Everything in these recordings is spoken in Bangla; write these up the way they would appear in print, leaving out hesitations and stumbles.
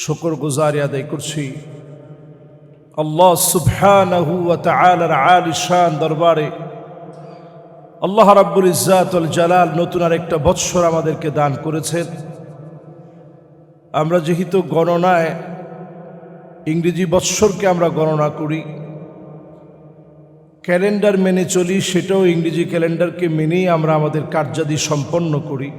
শুকরগুজারি আদায় করছি আল্লাহ সুবহানাহু ওয়া তাআলার আলিশান দরবারে। আল্লাহ রাব্বুল ইজ্জাত ওয়াল জালাল নতুন আরেকটা বৎসর আমাদেরকে দান করেছেন। আমরা যেহেতু গণনায় ইংরেজি বৎসরকে আমরা গণনা করি, ক্যালেন্ডার মেনে চলি, সেটাও ইংরেজি ক্যালেন্ডারকে মেনেই আমরা আমাদের কার্যাদি সম্পন্ন করি।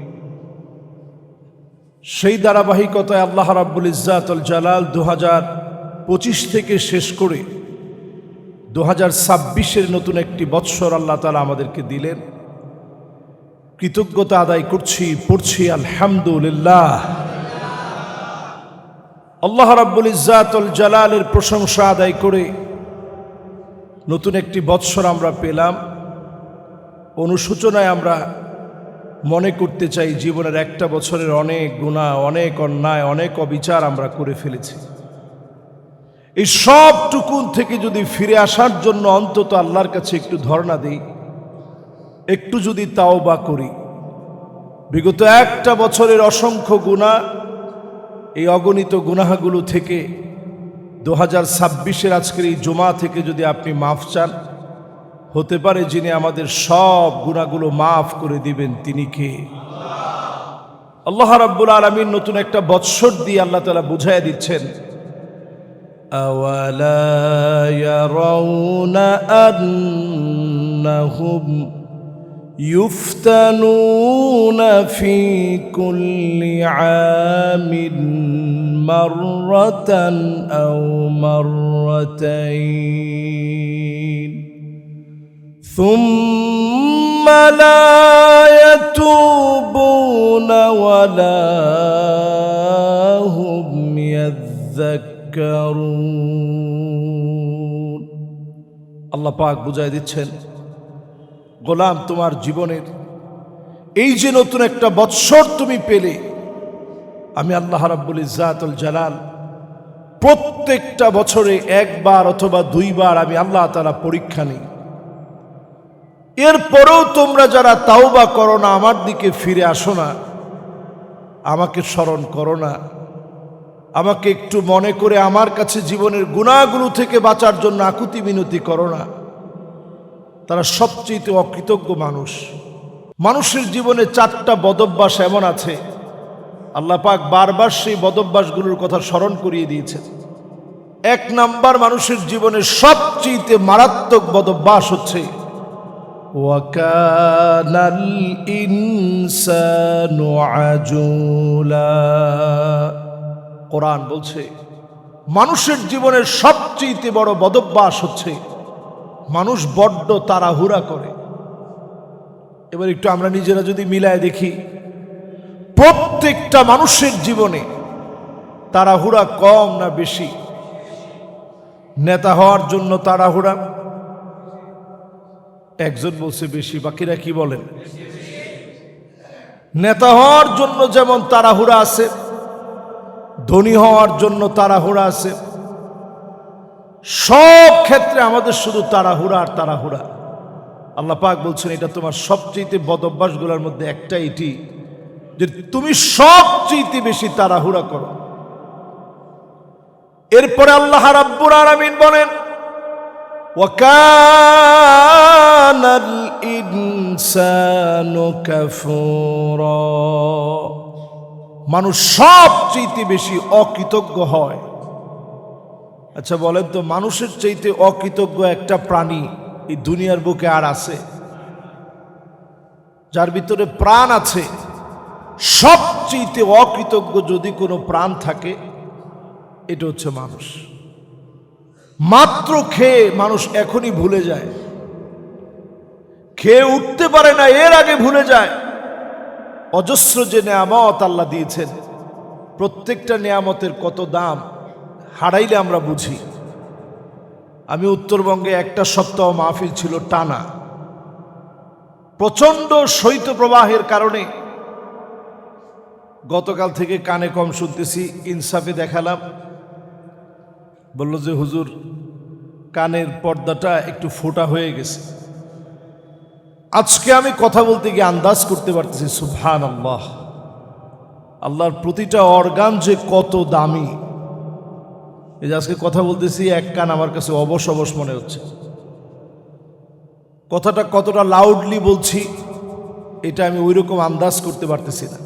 সেই ধারাবাহিকতায় আল্লাহ রাব্বুল ইজ্জাত ওয়াল জালাল 2025 থেকে শেষ করে 2026-এর নতুন একটি বৎসর আল্লাহ তাআলা আমাদেরকে দিলেন। কৃতজ্ঞতা আদায় করছি, পড়ছি আলহামদুলিল্লাহ। আল্লাহ রাব্বুল ইজ্জাত ওয়াল জালালের প্রশংসা আদায় করে নতুন একটি বৎসর আমরা পেলাম। অনুশোচনায় আমরা মনে করতে চাই জীবনের একটা বছরের অনেক গুনাহ, অনেক অন্যায়, অনেক অবিচার আমরা করে ফেলেছি। এই সবটুকুন থেকে যদি ফিরে আসার জন্য অন্তত আল্লাহর কাছে একটু ধর্ণা দিই, একটু যদি তাওবা করি, বিগত একটা বছরের অসংখ্য গুনাহ, এই অগণিত গুনাহগুলো থেকে 2026-এর আজকের এই জুমা থেকে যদি আপনি মাফ চান, হতে পারে যিনি আমাদের সব গুনাহগুলো মাফ করে দিবেন তিনি কে? আল্লাহ রাব্বুল আলামিন নতুন একটা বৎসর দিয়ে আল্লাহ তাআলা বুঝাইয়া দিচ্ছেন, আওয়ালা ইয়ারাউনা আন্নাহুম ইফতানুনা ফি কুল্লি আমিন মাররাতান আও মাররাতাইন ثم لا يتوبون ولا هم يذكرون। আল্লাহ পাক বুঝাই দিচ্ছেন, গোলাম তোমার জীবনের এই যে নতুন একটা বৎসর তুমি পেলে, আমি আল্লাহ রাব্বুল ইজ্জাত ওয়াল জালাল প্রত্যেকটা বছরে একবার অথবা দুইবার আমি আল্লাহ তাআলা পরীক্ষা নিই। এরপরেও তোমরা যারা তাওবা করো না, আমার দিকে ফিরে আসো না, আমাকে স্মরণ করো না, আমাকে একটু মনে করে আমার কাছে জীবনের গুনাহগুলো থেকে বাঁচার জন্য আকুতি মিনতি করো না, তারা সবচেয়ে অকৃতজ্ঞ মানুষ। মানুষের জীবনে 4টা বদভ্যাস এমন আছে, আল্লাহ পাক বারবার সেই বদভ্যাসগুলোর কথা স্মরণ করিয়ে দিয়েছেন। 1 নাম্বার মানুষের জীবনের সবচেয়ে মারাত্মক বদভ্যাস হচ্ছে ওয়াকানাল ইনসানু আজুলা। কোরআন বলছে মানুষের জীবনের সবচেয়ে বড় বদভ্যাস হচ্ছে মানুষ বড্ড তাড়াহুড়া করে। এবার একটু আমরা নিজেরা যদি মিলায় দেখি, প্রত্যেকটা মানুষের জীবনে তাড়াহুড়া কম না বেশি? নেতা হওয়ার জন্য তাড়াহুড়া, একজন বলছে বেশি, বাকিরা কি বলেন? নেতা হওয়ার জন্য যেমন তাড়াহুড়া আছে, ধনী হওয়ার জন্য তাড়াহুড়া আছে, সব ক্ষেত্রে আমাদের শুধু তাড়াহুড়া আর তাড়াহুড়া। আল্লাহ পাক বলছেন এটা তোমার সবচেয়ে বদভ্যাসগুলোর মধ্যে একটা, এটি যে তুমি সবচেয়ে বেশি তাড়াহুড়া করো। এরপরে আল্লাহ রাব্বুল আলামিন বলেন ওয়াকানাল ইনসানু কাফুরা। মানুষ সবচেয়ে বেশি অকৃতজ্ঞ হয়। আচ্ছা বলেন তো, মানুষের চাইতে অকৃতজ্ঞ একটা প্রাণী এই দুনিয়ার বুকে আর আছে? যার ভিতরে প্রাণ আছে, সবচেয়ে অকৃতজ্ঞ যদি কোনো প্রাণ থাকে এটা হচ্ছে মানুষ। মাত্র খেয়ে মানুষ এখনই ভুলে যায়, খেয়ে উঠতে পারে না, এর আগে ভুলে যায় অজস্র যে নেয়ামত আল্লাহ দিয়েছেন, প্রত্যেকটা নেয়ামতের কত দাম হারাইলে আমরা বুঝি। আমি উত্তরবঙ্গে একটা সপ্তাহ মাহফিল ছিল টানা, প্রচন্ড শৈত্যপ্রবাহের কারণে গতকাল থেকে কানে কম শুনতেছি। ইনসাফে দেখালাম, বলল যে হুজুর কানের পর্দাটা একটু ফোটা হয়ে গেছে। আজকে আমি কথা বলতে গিয়ে আন্দাজ করতে পারতেছি সুবহানাল্লাহ, আল্লাহর প্রতিটা অর্গান যে কত দামি এই যে আজকে কথা বলতেছি, এক কান আমার কাছে অবশ অবশ মনে হচ্ছে। কথাটা কতটা লাউডলি বলছি এটা আমি ওই রকম আন্দাজ করতে পারতেছি না।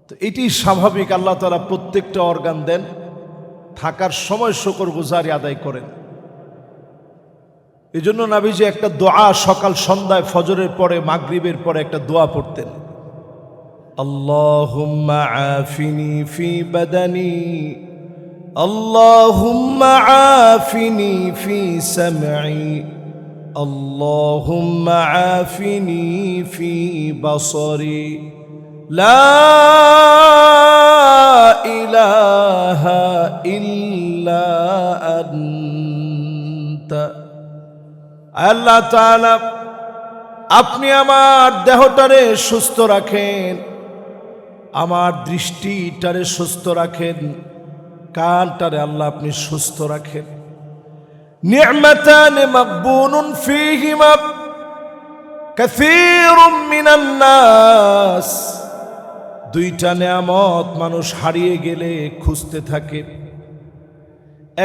তো এটি স্বাভাবিক, আল্লাহ তাআলা প্রত্যেকটা অর্গান দেন, থাকার সময় শুকরগুজারি আদায় করেন। এই জন্য নবীজি একটা দোয়া সকাল সন্ধ্যায়, ফজরের পরে, মাগরিবের পরে একটা দোয়া পড়তেন, আল্লাহুম্মা আফিনি ফি বাদানি, আল্লাহুম্মা আফিনি ফি সামঈ, আল্লাহুম্মা আফিনি ফি বাসরি, লা ইলাহা ইল্লা আনতা। আল্লাহ তাআলা আপনি আমার দেহটারে সুস্থ রাখেন, আমার দৃষ্টিটারে সুস্থ রাখেন, কানটারে আল্লাহ আপনি সুস্থ রাখেন। নি'মাতান মাকবুনুন ফীহিমা কাসীরুম মিনান নাস। দুইটা নেয়ামত মানুষ হারিয়ে গেলে খুঁজতে থাকে।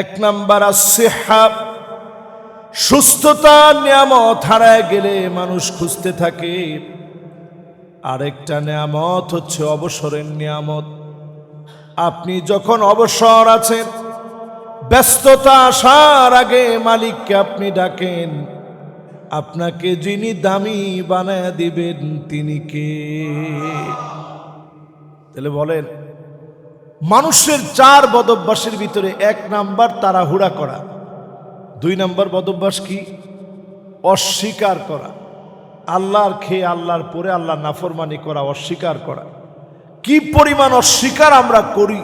এক নাম্বার আস-সিহহা, সুস্থতা নিয়ামত হারায় গেলে মানুষ খুঁজতে থাকে। আরেকটা নিয়ামত হচ্ছে অবসরের নিয়ামত। আপনি যখন অবসর আছেন, ব্যস্ততা আসার আগে মালিককে আপনি ডাকেন, আপনাকে যিনি দামি বানায় দিবেন তিনি কে? তাহলে বলেন, মানুষের 4 বদভ্যাসের ভিতরে 1 নাম্বার তাড়াহুড়া করা, 2 নাম্বার বদভ্যাস কি? অস্বীকার করা, আল্লাহর খেয়ে আল্লাহর পরে আল্লাহর নাফরমানি করা, অস্বীকার করা। কি পরিমাণ অস্বীকার আমরা করি,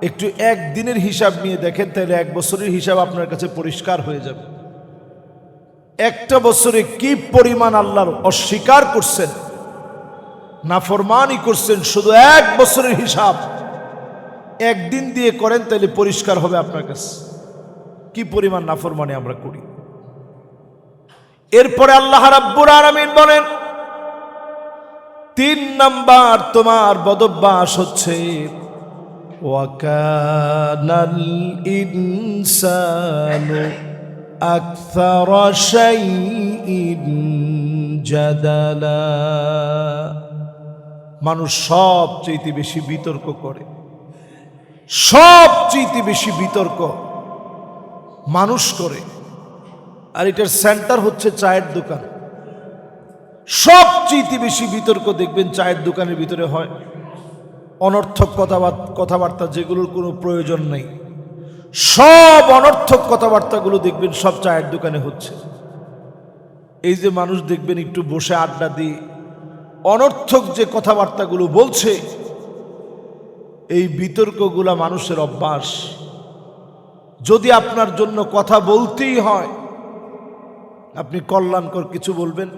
একটু একদিনের হিসাব নিয়ে দেখেন, তাহলে 1 বছরের হিসাব আপনার কাছে পরিষ্কার হয়ে যাবে। একটা বছরে কি পরিমাণ আল্লাহর অস্বীকার করছেন, নাফরমানি করছেন, শুধু 1 বছরের হিসাব একদিন দিয়ে করেন, তাহলে পরিষ্কার হবে আপনার কাছে কি পরিমাণ নাফরমানি আমরা করি। এরপরে আল্লাহ রাব্বুল আলামিন বলেন, 3 নাম্বার তোমার বদভ্যাস হচ্ছে ওয়াকানাল ইনসানু আকসারা শাইইন জাদালা। মানুষ সবচেয়ে বেশি বিতর্ক করে, সবচেয়ে বেশি বিতর্ক মানুষ করে। আর এটার সেন্টার হচ্ছে চায়ের দোকান। সবচেয়ে বেশি বিতর্ক দেখবেন চায়ের দোকানের ভিতরে হয়। অনর্থক কথাবার্তা, যেগুলোর কোনো প্রয়োজন নেই, সব অনর্থক কথাবার্তাগুলো দেখবেন সব চায়ের দোকানে হচ্ছে। এই যে মানুষ দেখবেন একটু বসে আড্ডা দিয়ে অনর্থক যে কথাবার্তাগুলো বলছে, এই বিতর্কগুলা মানুষের অভ্যাস। যদি আপনার জন্য কথা বলতেই হয়, আপনি কল্যাণকর কিছু বলবেন,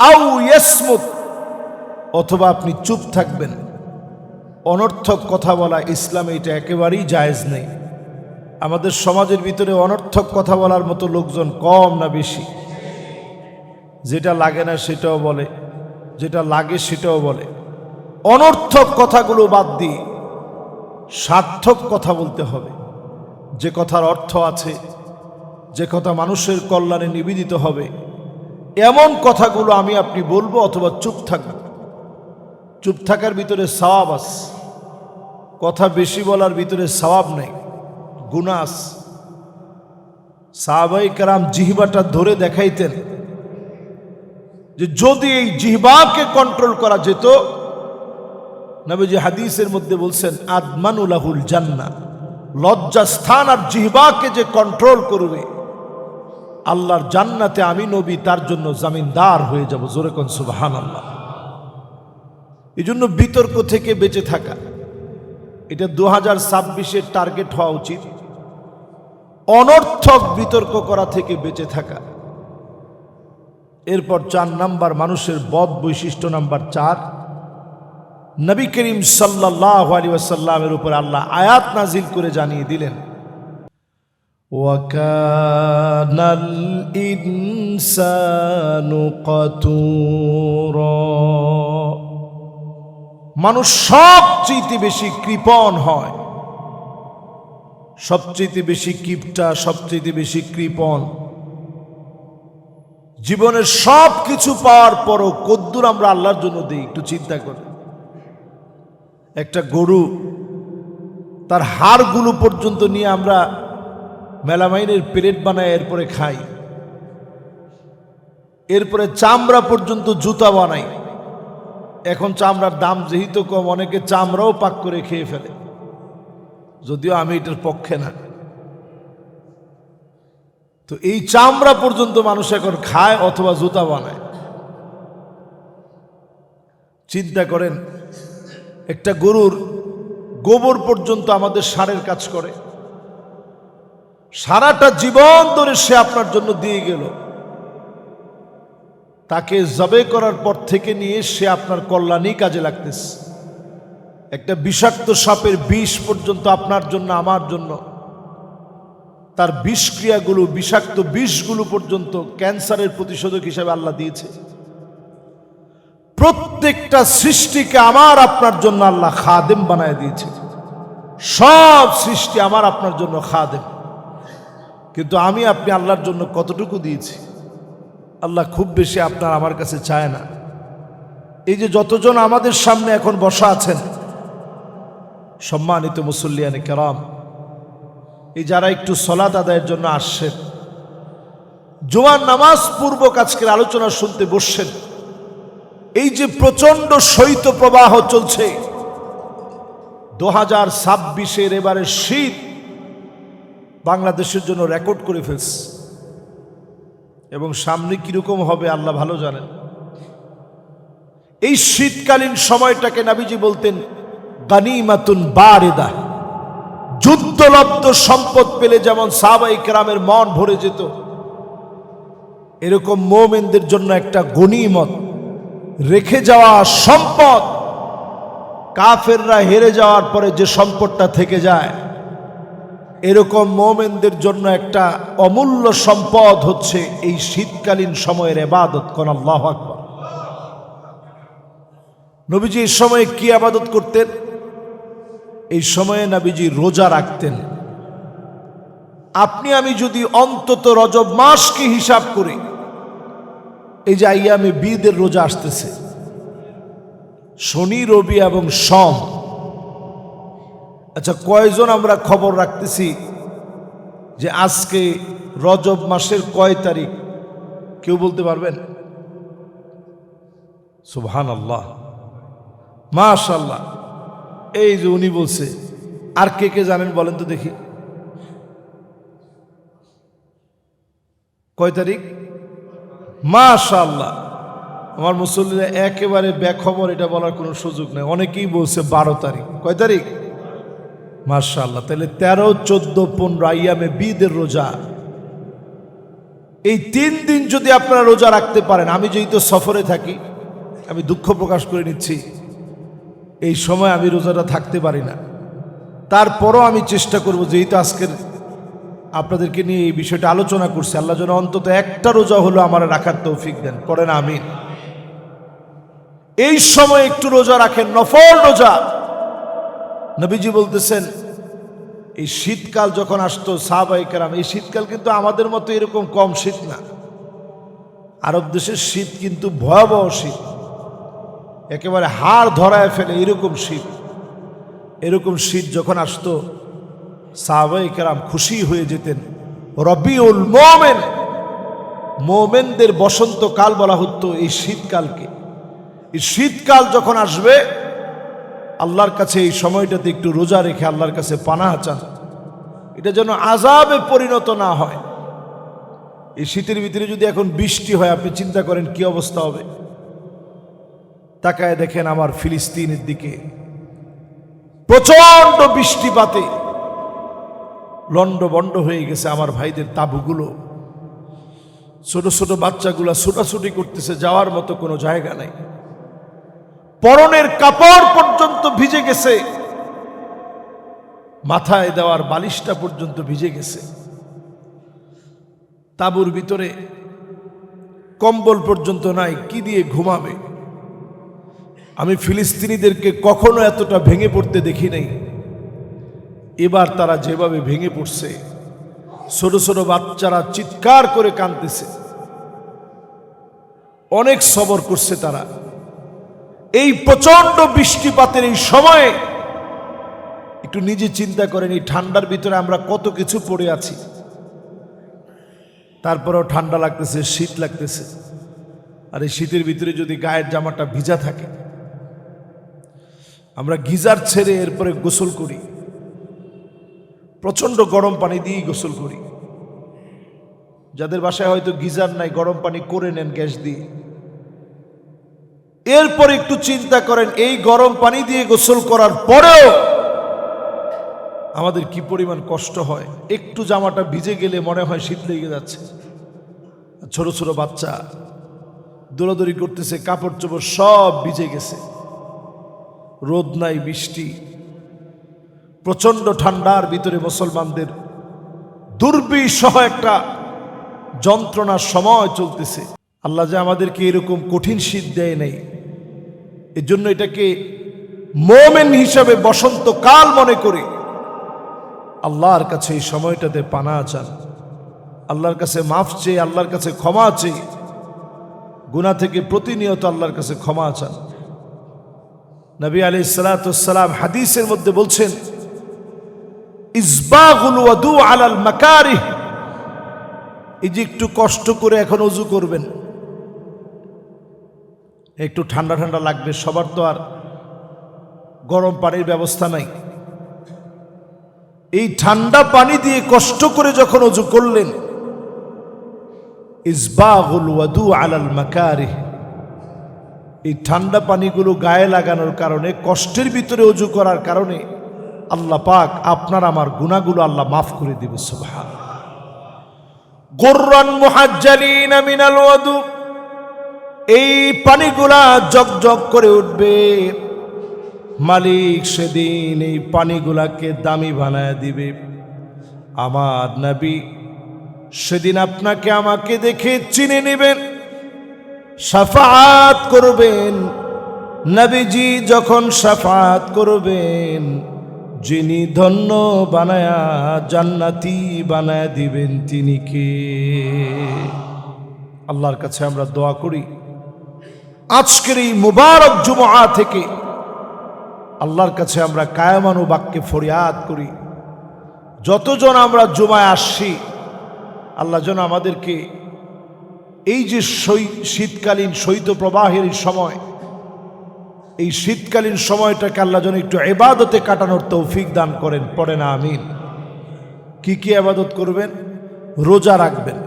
আউ ইয়াসমুত, অথবা আপনি চুপ থাকবেন। অনর্থক কথা বলা ইসলামে এটা একেবারেই জায়েজ নেই। আমাদের সমাজের ভিতরে অনর্থক কথা বলার মতো লোকজন কম না বেশি? যেটা লাগে না সেটাও বলে, যেটা লাগে সেটাও বলে। অনর্থক কথাগুলো বাদ দিয়ে সার্থক কথা বলতে হবে। যে কথার অর্থ আছে, যে কথা মানুষের কল্যাণে নিবেদিত হবে, এমন কথাগুলো আমি আপনি বলবো, অথবা চুপ থাকবো। চুপ থাকার ভিতরে সওয়াব আছে, কথা বেশি বলার ভিতরে সওয়াব নেই, গুনাহ আছে। সাহাবায়ে কেরাম জিহ্বাটা ধরে দেখাইতেন যে যদি এই জিহ্বাকে কন্ট্রোল করা যেত, নবীজি হাদিসের মধ্যে বলছেন, আদমানু লাহুল জান্নাহ, লজ্জাস্থান আর জিহ্বাকে যে কন্ট্রোল করবে, আল্লাহর জান্নাতে আমি নবী তার জন্য জামিনদার হয়ে যাব। জোরে কোন সুবহানাল্লাহ। এই জন্য বিতর্ক থেকে বেঁচে থাকা, এটা 2026-এর টার্গেট হওয়া উচিত। অনর্থক বিতর্ক করা থেকে বেঁচে থাকা। এরপর 4 নাম্বার মানুষের বদ বৈশিষ্ট্য, নাম্বার 4, নবী করিম সাল্লাল্লাহু আলাইহি ওয়াসাল্লামের উপর আল্লাহ আয়াত নাজিল করে জানিয়ে দিলেন, ওয়াকানাল ইনসানু কাতুরা। মানুষ সবচেয়ে বেশি কৃপণ হয়, সবচেয়ে বেশি কিপটা, সবচেয়ে বেশি কৃপণ, জীবনের সব কিছু পাওয়ার পরও কদ্দুর আমরা আল্লাহর জন্য দিই একটু চিন্তা করি। একটা গরু তার হাড়গুলো পর্যন্ত নিয়ে আমরা মেলামাইনের প্লেট বানাই, এরপরে খাই, এরপরে চামড়া পর্যন্ত জুতা বানাই। এখন চামড়ার দাম যেহেতু কম, অনেকে চামড়াও পাক করে খেয়ে ফেলে, যদিও আমি এটার পক্ষে না। তো এই চামড়া পর্যন্ত মানুষ এখন খায় অথবা জুতা বানায়। চিন্তা করেন, একটা গরুর গোবর পর্যন্ত আমাদের সারের কাজ করে। সারাটা জীবন ধরে সে আপনার জন্য দিয়ে গেল, তাকে জবে করার পর থেকে নিয়ে সে আপনার কল্যাণই কাজে লাগতেছে। একটা বিষাক্ত সাপের বিষ পর্যন্ত আপনার জন্য, আমার জন্য, তার বিষক্রিয়াগুলো, বিষাক্ত বিষগুলো পর্যন্ত ক্যান্সারের প্রতিষেধক হিসেবে আল্লাহ দিয়েছে। প্রত্যেকটা সৃষ্টিকে আমার আপনার জন্য আল্লাহ খাদেম বানায় দিয়েছে। সব সৃষ্টি আমার আপনার জন্য খাদেম। কিন্তু আমি আপনি আল্লাহর জন্য কতটুকু দিয়েছি? আল্লাহ খুব বেশি আপনার আমার কাছে চায় না। এই যে যতজন আমাদের সামনে এখন বসা আছেন, সম্মানিত মুসল্লিয়ানে কেরাম, এই যারা একটু সলাত আদায়ের জন্য আসছেন, জুমার নামাজ পূর্বক আজকের আলোচনা শুনতে বসছেন, এই যে প্রচন্ড শৈত্য প্রবাহ চলছে, 2026-এর এবারে শীত বাংলাদেশের জন্য রেকর্ড করে ফেলছে, এবং সামনে কিরকম হবে আল্লাহ ভালো জানেন। এই শীতকালীন সময়টাকে নবীজি বলতেন গানিমাতুন বারিদা। যুদ্ধলব্ধ সম্পদ পেলে যেমন সাহাবায়ে কেরামের মন ভরে যেত, এরকম মুমিনদের জন্য একটা গনিমত, রেখে যাওয়া সম্পদ। কাফেররা হেরে যাওয়ার পরে যে সম্পদটা থেকে যায়, এরকম মুমিনদের জন্য একটা অমূল্য সম্পদ হচ্ছে এই শীতকালীন সময়ের ইবাদত। কোন আল্লাহু আকবার। নবীজি এই সময়ে কি ইবাদত করতেন? এই সময়ে নবীজি রোজা রাখতেন। আপনি আমি যদি অন্তত রজব মাসকে হিসাব করি, এই যে আইয়ামে বিদের রোজা আসতেছে, শনি, রবি এবং সোম। আচ্ছা, কয়জন আমরা খবর রাখতেছি যে আজকে রজব মাসের কয় তারিখ? কেউ বলতে পারবেন? সুবহানাল্লাহ, মাশাআল্লাহ। এই যে উনি বলছে, আর কে কে জানেন বলেন তো দেখি, কয় তারিখ? মাশাআল্লাহ, আমার মুসল্লিরা একেবারে বেখবর, এটা বলার কোনো সুযোগ নেই। অনেকেই বলছে 12 তারিখ। কয় তারিখ? মাশাআল্লাহ। তাহলে 13, 14, 15 আইয়ামে বিদের রোজা। এই 3 দিন যদি আপনারা রোজা রাখতে পারেন, আমি যেহেতু সফরে থাকি, আমি দুঃখ প্রকাশ করে নিচ্ছি, এই সময় আমি রোজাটা থাকতে পারি না। তারপরও আমি চেষ্টা করব, যেহেতু আজকের আপনাদেরকে নিয়ে এই বিষয়টা আলোচনা করছি, আল্লাহ যেন অন্তত একটা রোজা হলো আমার রাখার তৌফিক দেন। পড়েন আমিন। এই সময় একটু রোজা রাখেন, নফল রোজা। নবীজি বলতেছেন, এই শীতকাল যখন আসতো, সাহাবায়ে কেরাম, এই শীতকাল কিন্তু আমাদের মতো এরকম কম শীত না। আরব দেশের শীত কিন্তু ভয়াবহ শীত, একেবারে হাড় ধরায় ফেলে এরকম শীত। এরকম শীত যখন আসতো, সাহাবায়ে কেরাম খুশি হয়ে যেতেন। রবিউল মোমেন, মোমেনদের বসন্তকাল বলা হতো এই শীতকালকে। এই শীতকাল যখন আসবে, আল্লাহর কাছে এই সময়টাতে একটু রোজা রেখে আল্লাহর কাছে পানাহ চান, এটা যেন আযাবে পরিণত না হয়। এই শীতের ভিতরে যদি এখন বৃষ্টি হয়, আপনি চিন্তা করেন কি অবস্থা হবে। তাকায় দেখেন আমার ফিলিস্তিনের দিকে, প্রচন্ড বৃষ্টিপাতে লন্ডভন্ড হয়ে গেছে আমার ভাইদের তাঁবুগুলো। ছোট ছোট বাচ্চাগুলা ছোটাছুটি করতেছে, যাওয়ার মতো কোনো জায়গা নাই। পরনের কাপড় পর্যন্ত ভিজে গেছে, মাথায় দেওয়ার বালিশটা পর্যন্ত ভিজে গেছে। তাঁবুর ভিতরে কম্বল পর্যন্ত নাই, কি দিয়ে ঘুমাবে? আমি ফিলিস্তিনিদেরকে কখনো এতটা ভেঙে পড়তে দেখি নাই। এবার তারা যেভাবে ভেঙে পড়ছে, ছোট ছোট বাচ্চারা চিৎকার করে কাঁদতেছে। অনেক সবর করছে তারা। এই প্রচন্ড বৃষ্টিপাতের এই সময়ে একটু নিজে চিন্তা করেন, এই ঠান্ডার ভিতরে আমরা কত কিছু পড়ে আছি, তারপরেও ঠান্ডা লাগতেছে, শীত লাগতেছে। আর এই শীতের ভিতরে যদি গায়ের জামাটা ভিজা থাকে, আমরা গিজার ছেড়ে এরপরে গোসল করি, প্রচন্ড গরম পানি দিয়েই গোসল করি। যাদের বাসায় হয়তো গিজার নাই, গরম পানি করে নেন গ্যাস দিয়ে। এরপর একটু চিন্তা করেন, এই গরম পানি দিয়ে গোসল করার পরেও আমাদের কি পরিমাণ কষ্ট হয়। একটু জামাটা ভিজে গেলে মনে হয় শীত লেগে যাচ্ছে। ছোট ছোট বাচ্চা দৌড়াদৌড়ি করতেছে, কাপড় চোপড় সব ভিজে গেছে। রোদ নাই, বৃষ্টি, প্রচন্ড ঠান্ডার ভিতরে মুসলমানদের দুর্বিষহ একটা যন্ত্রণার সময় চলতেছে। আল্লাহ যে আমাদেরকে এরকম কঠিন শীত দেয় নাই, এর জন্য এটাকে মোমেন হিসাবে বসন্তকাল মনে করে আল্লাহর কাছে এই সময়টাতে পানা চান, আল্লাহর কাছে মাফ চেয়ে, আল্লাহর কাছে ক্ষমা চেয়ে, গুনাহ থেকে প্রতিনিয়ত আল্লাহর কাছে ক্ষমা চান। নবী আলাইহিস সালাতু ওয়াস সালাম হাদিসের মধ্যে বলছেন, ইসবাগুল ওয়াদু আলাল মাকারিহ, এই যে একটু কষ্ট করে এখন ওযু করবেন, একটু ঠান্ডা ঠান্ডা লাগবে, সবার তো আর গরম পানির ব্যবস্থা নাই। এই ঠান্ডা পানি দিয়ে কষ্ট করে যখন ওযু করলেন, ইসবাগুল ওয়াদু আলাল মাকারিহ, এই ঠান্ডা পানিগুলো গায়ে লাগানোর কারণে, কষ্টের ভিতরে ওযু করার কারণে আল্লাহ পাক আপনার আমার গুনাহগুলো আল্লাহ মাফ করে দিবে। সুবহানাল্লাহ। গুররান মুহাজ্জালিনা মিনাল ওয়াদু, এই পানিগুলা জগজগ করে উঠবে। মালিক সেদিন এই পানিগুলাকে দামি বানায় দিবে। আমার নবী সেদিন আপনাকে আমাকে দেখে চিনে নেবেন, শাফাআত করবেন। নবীজি যখন শাফাআত করবেন, যিনি ধন্য বানায়া জান্নাতি বানায় দিবেন তিনি কে? আল্লাহর কাছে আমরা দোয়া করি, আজকের এই মুবারক জুমআ থেকে আল্লাহর কাছে আমরা কায়মানু বাক্যে ফরিয়াদ করি, যতজন আমরা জুমায় আসছি, আল্লাহ যেন আমাদেরকে এই যে শীতকালীন শৈত্যপ্রবাহের সময়, এই শীতকালীন সময়টাকে আল্লাহ যেন একটু ইবাদতে কাটানোর তৌফিক দান করেন। পড়ে না আমিন। কি কি ইবাদত করবেন? রোজা রাখবেন।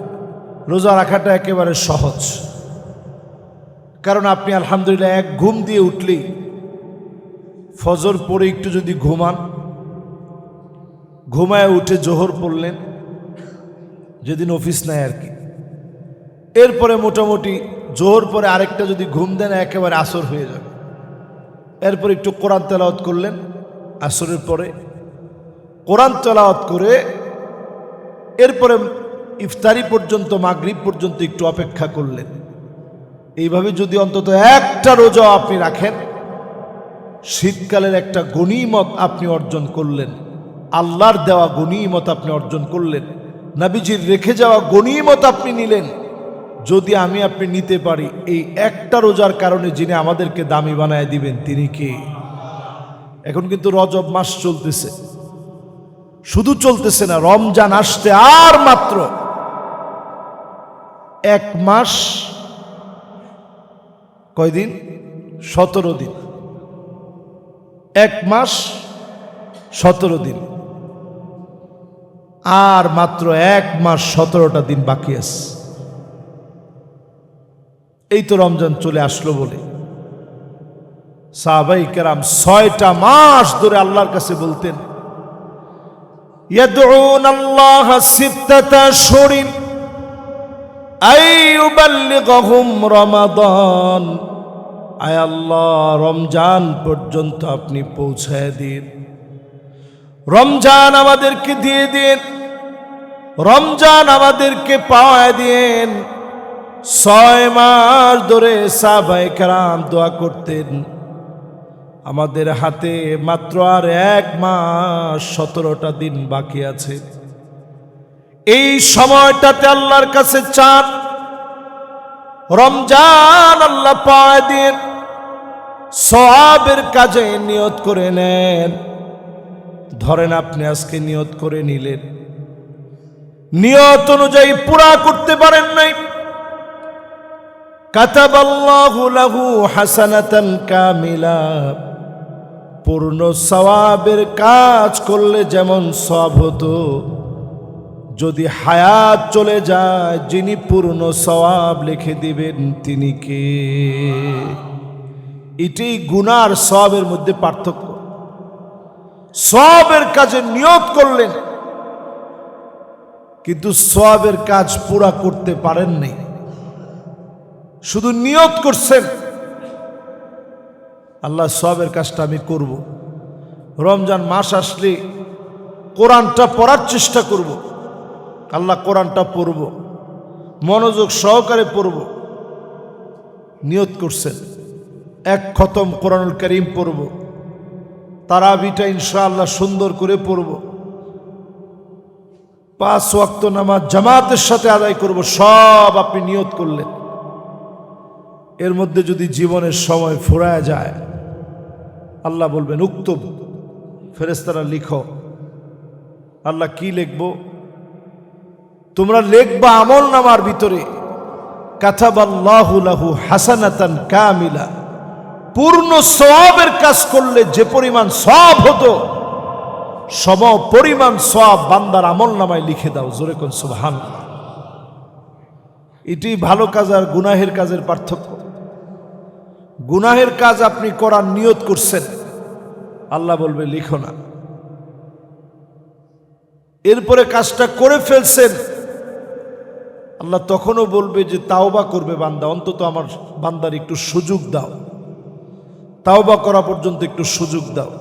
রোজা রাখাটা একেবারে সহজ, কারণ আপনি আলহামদুলিল্লাহ এক ঘুম দিয়ে উঠলেই, ফজর পরে একটু যদি ঘুমান, ঘুমায় উঠে জোহর পড়লেন, যেদিন অফিস নাই আর কি, এরপরে মোটামুটি জোহর পরে আরেকটা যদি ঘুম দেন, একেবারে আসর হয়ে যাবে। এরপর একটু কোরআন তেলাওয়াত করলেন, আসরের পরে কোরআন তেলাওয়াত করে এরপরে ইফতারি পর্যন্ত, মাগরিব পর্যন্ত একটু অপেক্ষা করলেন। এইভাবে যদি অন্তত একটা রোজা আপনি রাখেন, শীতকালের একটা গনিমত আপনি অর্জন করলেন, আল্লাহর দেওয়া গনিমত আপনি অর্জন করলেন, নবীজির রেখে যাওয়া গনিমত আপনি নিলেন। যদি আমি আপনি নিতে পারি, এই একটা রোজার কারণে যিনি আমাদেরকে দামি বানায় দিবেন তিনি কে? এখন কিন্তু রজব মাস চলতেছে, শুধু চলতেছে না, রমজান আসতে আর মাত্র 1 মাস, কয়দিন? 17 দিন। 1 মাস 17 দিন, আর মাত্র 1 মাস 17টা দিন বাকি আছে। এই তো রমজান চলে আসলো বলে সাহাবায়ে কেরাম 6টা মাস ধরে আল্লাহর কাছে বলতেন, ইয়াদউনাল্লাহা সিত্তাতা আশহুরিন আইয়ুবাল্লিগুহুম রমাদান, আয় আল্লাহ রমজান পর্যন্ত আপনি পৌঁছায় দিন, রমজান আমাদেরকে দিয়ে দিন, রমজান আমাদেরকে পাওয়ায় দিন। 6 মাস ধরে সাহাবায়ে কেরাম দোয়া করতেন, আমাদের হাতে মাত্র আর 1 মাস 17টা দিন বাকি আছে। এই সময়টাতে আল্লাহর কাছে চান রমজান আল্লাহ পায় দিন সওয়াবের কাজে নিয়ত করে নেন। ধরেন আপনি আজকে নিয়ত করে নিলেন, নিয়ত অনুযায়ী পুরা করতে পারেন নাই, কাতাবাল্লাহু লাহু হাসানাতান কামিলা। পূর্ণ সওয়াবের কাজ করলে যেমন সওয়াব হতো, যদি হায়াত চলে যায় যিনি পূর্ণ সওয়াব লিখে দিবেন তিনি কে? এটাই গুনার সওয়াবের মধ্যে পার্থক্য। সওয়াবের কাজে নিয়ত করলেন কিন্তু সওয়াবের কাজ পুরা করতে পারেন নাই, শুধু নিয়ত করছেন আল্লাহ সওয়াবের কাজটা আমি করব। রমজান মাস আসলে কোরআনটা পড়ার চেষ্টা করব, আল্লাহ কোরআনটা পড়ব, মনোযোগ সহকারে পড়ব। নিয়ত করছেন 1 খতম কোরআনুল কারীম পড়ব, তারাবিটা ইনশাআল্লাহ সুন্দর করে পড়ব, 5 ওয়াক্ত নামাজ জামাতের সাথে আদায় করব, সব আপনি নিয়ত করলেন। এর মধ্যে যদি জীবনের সময় ফুরায় যায় আল্লাহ বলবেন উক্তব, ফেরেশতারা লিখো। আল্লাহ কি লিখবো? তোমরা লিখবা আমল নামার ভিতরে কাতাবাল্লাহু লাহু হাসানাতান কামিলা। পূর্ণ সওয়াবের কাজ করলে যে পরিমাণ সওয়াব হতো সম পরিমাণ সওয়াব বান্দার আমল নামায় লিখে দাও। জোরে কোন সুবহানাল্লাহ। এটি ভালো কাজ আর গুনাহের কাজের পার্থক্য। গুনাহের কাজ আপনি করার নিয়ত করছেন, আল্লাহ বলবে লিখো না। এরপরে কাজটা করে ফেলছেন, আল্লাহ তখনও বলবে যে তাওবা করবে বান্দা, অন্তত আমার বান্দার একটু সুযোগ দাও, তাওবা করা পর্যন্ত একটু সুযোগ দাও।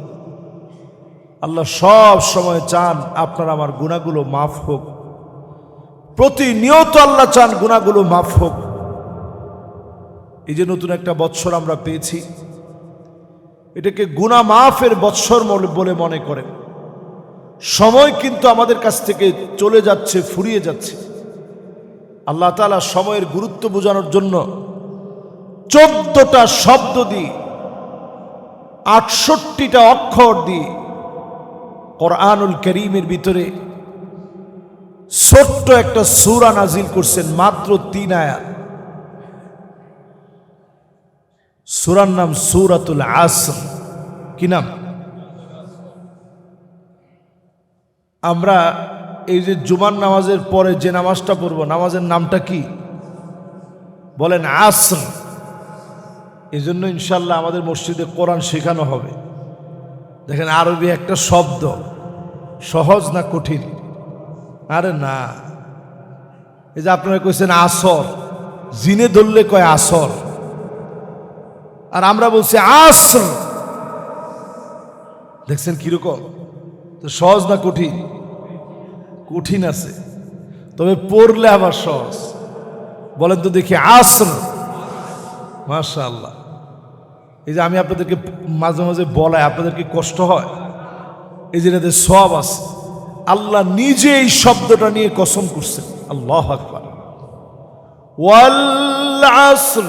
আল্লাহ সব সময় চান আপনার আমার গুনাহগুলো মাফ হোক, প্রতিনিয়ত আল্লাহ চান গুনাহগুলো মাফ হোক। এই যে নতুন একটা বৎসর আমরা পেয়েছি, এটাকে গুনাহ মাফের বৎসর বলে মনে করেন। সময় কিন্তু আমাদের কাছ থেকে চলে যাচ্ছে, ফুরিয়ে যাচ্ছে। আল্লাহ তাআলা সময়ের গুরুত্ব বোঝানোর জন্য 14টা শব্দ দিয়ে 68টা অক্ষর দিয়ে কোরআনুল কারীমের ভিতরে ছোট্ট একটা সূরা নাজিল করছেন, মাত্র 3 আয়াত। সূরার নাম সূরাতুল আসর। কি নাম? আমরা এই যে জুমার নামাজের পরে যে নামাজটা পড়ব, নামাজের নামটা কি বলেন? আসর। এই জন্য ইনশাল্লাহ আমাদের মসজিদে কোরআন শেখানো হবে। দেখেন আরবি একটা শব্দ, সহজ না কঠিন? আরে না, এই যে আপনারা কইছেন আসর, জিনে ধরলে কয় আসর, আর আমরা বলছি আসর। দেখছেন কিরকম? তো সহজ না কঠিন? কঠিন আছে, তবে পড়লে আবার সহজ। বলেন তো দেখি আসর। মাশাআল্লাহ। এই যে আমি আপনাদেরকে মাঝে মাঝে বলাই, আপনাদের কি কষ্ট হয়? এই যে এদের সওয়াব আছে। আল্লাহ নিজে এই শব্দটা নিয়ে কসম করছেন। আল্লাহু আকবার। ওয়াল আসর।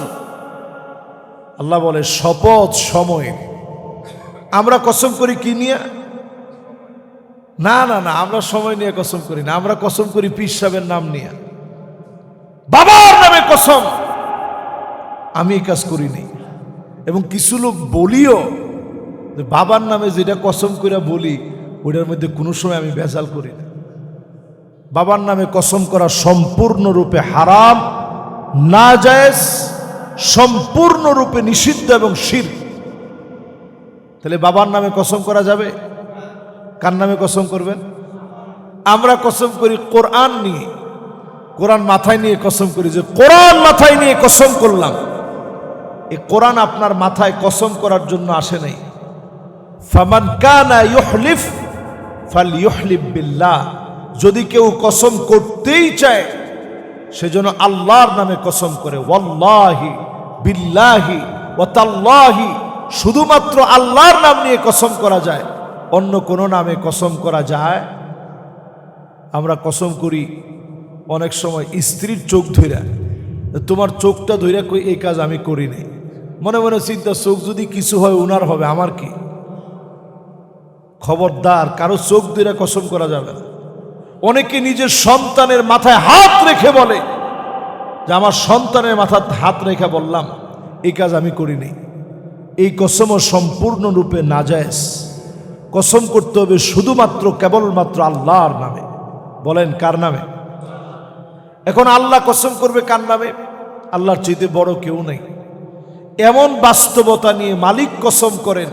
আল্লাহ বলে শপথ সময়ে। আমরা কসম করি কি নিয়ে? না না না, আমরা সময় নিয়ে কসম করি না, আমরা কসম করি পীর সাহেবের নাম নিয়ে। বাবার নামে কসম, আমি এই কাজ করিনি। এবং কিছু লোক বলিও যে বাবার নামে যেটা কসম করে বলি ওটার মধ্যে কোনো সময় আমি ভেজাল করি না। বাবার নামে কসম করা সম্পূর্ণরূপে হারাম, নাজায়েজ, সম্পূর্ণরূপে নিষিদ্ধ এবং শিরক। তাহলে বাবার নামে কসম করা যাবে? কার নামে কসম করবেন? আমরা কসম করি কোরআন নিয়ে, কোরআন মাথায় নিয়ে কসম করি যে কোরআন মাথায় নিয়ে কসম করলাম। এই কোরআন আপনার মাথায় কসম করার জন্য আসে নাই। ফামান কানা ইউহলিফ ফালইউহলিফ বিল্লাহ। যদি কেউ কসম করতেই চায় সেজন্য আল্লাহর নামে কসম করে। ওয়াল্লাহি বিল্লাহি ওয়া তাল্লাহি, শুধুমাত্র আল্লাহর নাম নিয়ে কসম করা যায়, অন্য কোনো নামে কসম করা যায়? আমরা কসম করি অনেক সময় স্ত্রীর চোখ ধইরা, তোমার চোখটা ধইরা কই এই কাজ আমি করি নাই, মনে মনে চিন্তা চোখ যদি কিছু হয় উনার হবে, আমার কি? খবরদার, কারো চোখ ধইরা কসম করা যাবে না। অনেকে নিজের সন্তানের মাথায় হাত রেখে বলে যে আমার সন্তানের মাথায় হাত রেখে বললাম এই কাজ আমি করি নাই। এই কসমও সম্পূর্ণরূপে নাজায়েজ। কসম করতে হবে শুধুমাত্র কেবলমাত্র আল্লাহর নামে। বলেন কার নামে? এখন আল্লাহ কসম করবে কার নামে? আল্লাহর চাইতে বড় কেউ নেই। এমন বাস্তবতা নিয়ে মালিক কসম করেন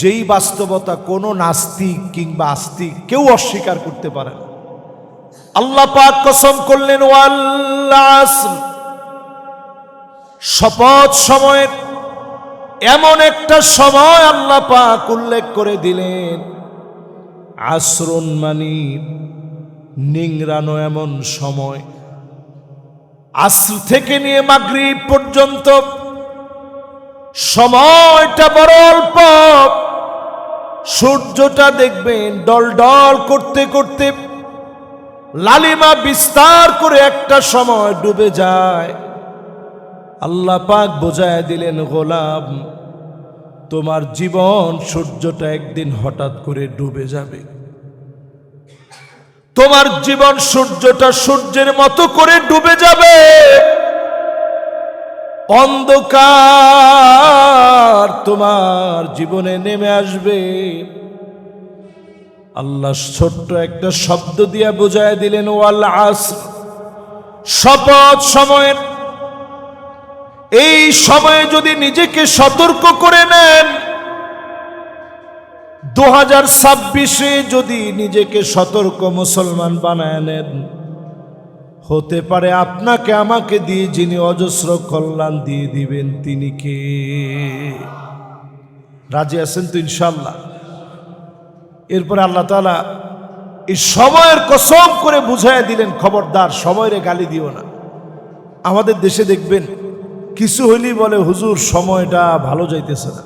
যেই বাস্তবতা কোনো নাস্তিক কিংবা আস্তিক কেউ অস্বীকার করতে পারে না। আল্লাহ পাক কসম করলেন ওয়াল আসর, শপথ সময়ের, এমন একটা সময় আল্লাহ পাক উল্লেখ করে দিলেন, আসরুন মানি নিংড়ানো এমন সময়, আসর থেকে নিয়ে মাগরিব পর্যন্ত সময়টা বড় অল্প। সূর্যটা দেখবেন ডল ডল করতে করতে লালিমা বিস্তার করে একটা সময় ডুবে যায়। আল্লাহ পাক বোঝায় দিলেন, গোলাম তোমার জীবন সূর্যটা একদিন হঠাৎ করে ডুবে যাবে। তোমার জীবন সূর্যটা সূর্যের মতো করে ডুবে যাবে। অন্ধকার তোমার জীবনে নেমে আসবে। আল্লাহ ছোট্ট একটা শব্দ দিয়া বোঝায় দিলেন ওয়াল আসর, শপথ সময়ের। এই সময়ে যদি নিজেকে সতর্ক করে নেন, 2026-এ যদি নিজেকে সতর্ক মুসলমান বানায় নেন, হতে পারে আপনাকে আমাকে দিয়ে যিনি অজস্র কল্যাণ দিয়ে দিবেন তিনি কে? রাজি আছেন তো ইনশাআল্লাহ? এরপরে আল্লাহ তাআলা এই সময়ের কসম করে বুঝাইয়া দিলেন, খবরদার সময়ের গালি দিও না। আমাদের দেশে দেখবেন কিছু হইলেই বলে হুজুর সময়টা ভালো যাইতেছে না।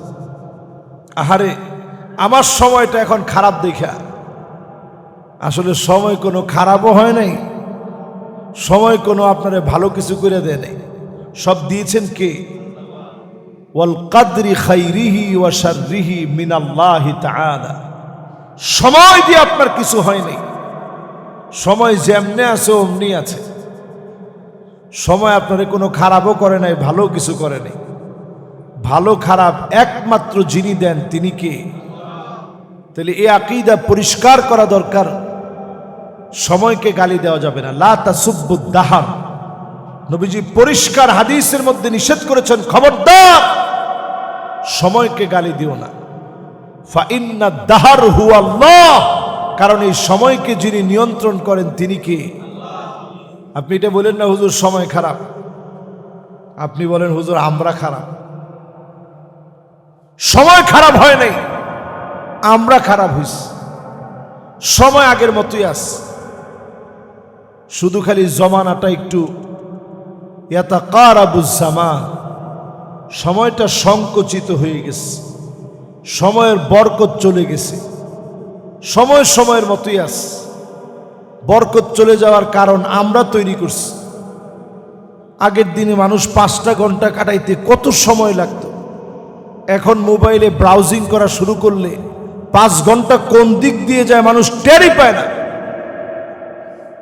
আহারে, আমার সময়টা এখন খারাপ দেখা। আসলে সময় কোনো খারাপও হয় নাই, সময় কোনো আপনারে ভালো কিছু করে দেয় নাই। সব দিয়েছেন কে? ওয়াল কাদরি খাইরিহি ওয়া শাররিহি মিনাল্লাহি তাআলা। সময় দিয়ে আপনার কিছু হয় নাই। সময় যেমনে আছে অমনি আছে। সময় আপনারে কোনো খারাপও করে নাই, ভালো কিছু করে নাই। ভালো খারাপ একমাত্র যিনি দেন তিনি কে? তাহলে এই আকীদা পরিষ্কার করা দরকার। সময়কে গালি দেওয়া যাবে না। লা তাসুব্বুদ দাহার, নবীজি পরিষ্কার হাদিসের মধ্যে নিষেধ করেছেন, খবরদার সময়কে গালি দিও না। ফা ইন্না দাহার হুয়া আল্লাহ, কারণ এই সময়কে যিনি নিয়ন্ত্রণ করেন তিনি কে? আপনি এটা বলেন না হুজুর সময় খারাপ, আপনি বলেন হুজুর আমরা খারাপ। সময় খারাপ হয় নাই, আমরা খারাপ হইছি। সময় আগের মতোই আছে, শুধু খালি জমানাটা একটু ইয়াতাকারাবুজ জামান, সময়টা সংকুচিত হয়ে গেছে, সময়ের বরকত চলে গেছে। সময় সময়ের মতোই আছে। বরকত চলে যাওয়ার কারণ আমরা তৈরি করছি। আগের দিনে মানুষ 5টা ঘন্টা কাটাইতে কত সময় লাগতো, এখন মোবাইলে ব্রাউজিং করা শুরু করলে 5 ঘন্টা কোন দিক দিয়ে যায় মানুষ টেরই পায় না।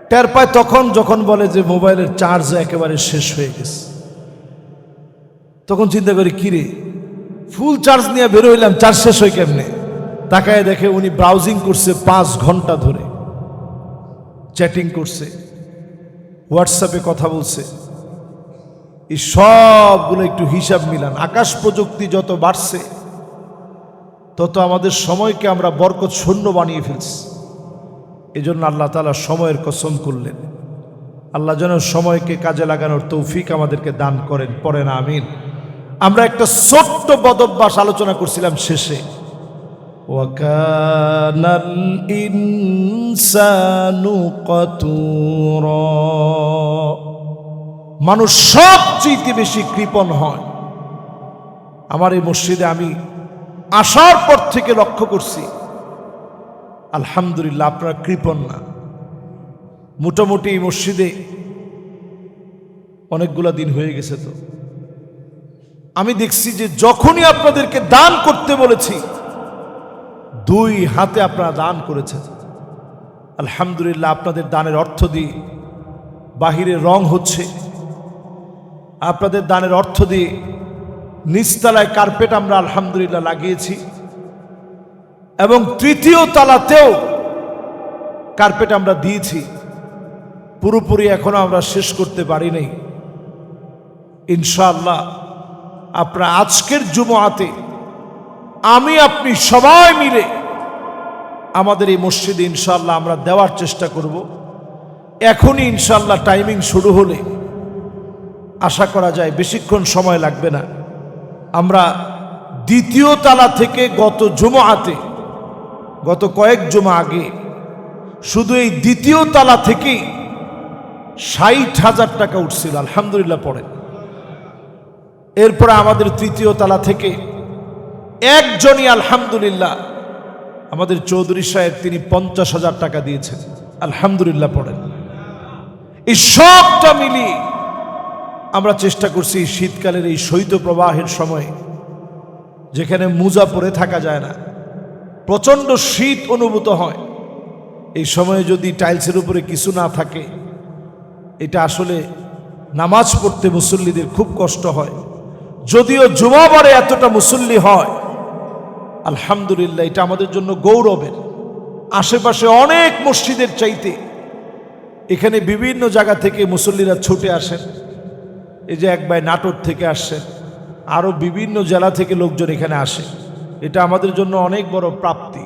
টের পায় তখন যখন বলে যে মোবাইলের চার্জ একেবারে শেষ হয়ে গেছে। তখন চিন্তা করি কিরে, ফুল চার্জ নিয়ে বের হইলাম, চার্জ শেষ হয় কেমনে? তাকায় দেখে উনি ব্রাউজিং করছে 5 ঘন্টা ধরে, চ্যাটিং করছে, হোয়াটসঅ্যাপে কথা বলছে। এই সবগুলো একটু হিসাব মিলান। আকাশ প্রযুক্তি যত বাড়ছে তত আমাদের সময়কে আমরা বরকত শূন্য বানিয়ে ফেলছি। এই জন্য আল্লাহ তাআলা সময়ের কসম করলেন। আল্লাহ যেন সময়কে কাজে লাগানোর তৌফিক আমাদেরকে দান করেন। পড়েন আমিন। আমরা একটা ছোট্ট বদভ্যাস আলোচনা করছিলাম শেষে, ওয়াকানাল ইনসানু কাতুরা। মানুষ সবচেয়ে বেশি কৃপণ হয় আমার এই মসজিদে আমি আসার পর থেকে লক্ষ্য করছি, আলহামদুলিল্লাহ আপনারা কৃপণ না। মোটামুটি এই মসজিদে অনেকগুলা দিন হয়ে গেছে, তো আমি দেখছি যে যখনই আপনাদেরকে দান করতে বলেছি, দুই হাতে আপনারা দান করেছেন। আলহামদুলিল্লাহ আপনাদের দানের অর্থ দিয়ে বাহিরে রং হচ্ছে, আপনাদের দানের অর্থ দিয়ে নিচতলায় কার্পেট আমরা আলহামদুলিল্লাহ লাগিয়েছি, এবং তৃতীয় তলাতেও কার্পেট আমরা দিয়েছি। পুরোপুরি এখনো আমরা শেষ করতে পারি নাই। ইনশাআল্লাহ আপনারা আজকের জুমআতে আমি আপনি সবাই মিলে আমাদের এই মসজিদে ইনশাআল্লাহ আমরা দেওয়ার চেষ্টা করব। এখনই ইনশাআল্লাহ টাইমিং শুরু হলে আশা করা যায় বেশিক্ষণ সময় লাগবে না। আমরা দ্বিতীয় তালা থেকে গত জুমআতে, গত কয়েক জুমা আগে শুধু এই দ্বিতীয় তালা থেকেই 60,000 টাকা উঠছিল, আলহামদুলিল্লাহ পড়ে। এরপরে আমাদের তৃতীয় তালা থেকে একজনই আলহামদুলিল্লাহ আমাদের চৌধুরী সাহেব, তিনি 50,000 টাকা দিয়েছেন, আলহামদুলিল্লাহ পড়েন। এই সবটা মিলিয়ে আমরা চেষ্টা করছি শীতকালের এই শৈত্যপ্রবাহের সময়ে, যেখানে মোজা পরে থাকা যায় না, প্রচণ্ড শীত অনুভূত হয়, এই সময়ে যদি টাইলসের উপরে কিছু না থাকে, এটা আসলে নামাজ পড়তে মুসল্লিদের খুব কষ্ট হয়। যদিও জুমাবারে এতটা মুসল্লি হয়, আলহামদুলিল্লাহ এটা আমাদের জন্য গৌরবের। আশেপাশে অনেক মসজিদের চাইতে এখানে বিভিন্ন জায়গা থেকে মুসল্লিরা ছুটে আসেন। এই যে এক ভাই নাটোর থেকে আসছেন, আরও বিভিন্ন জেলা থেকে লোকজন এখানে আসে, এটা আমাদের জন্য অনেক বড় প্রাপ্তি।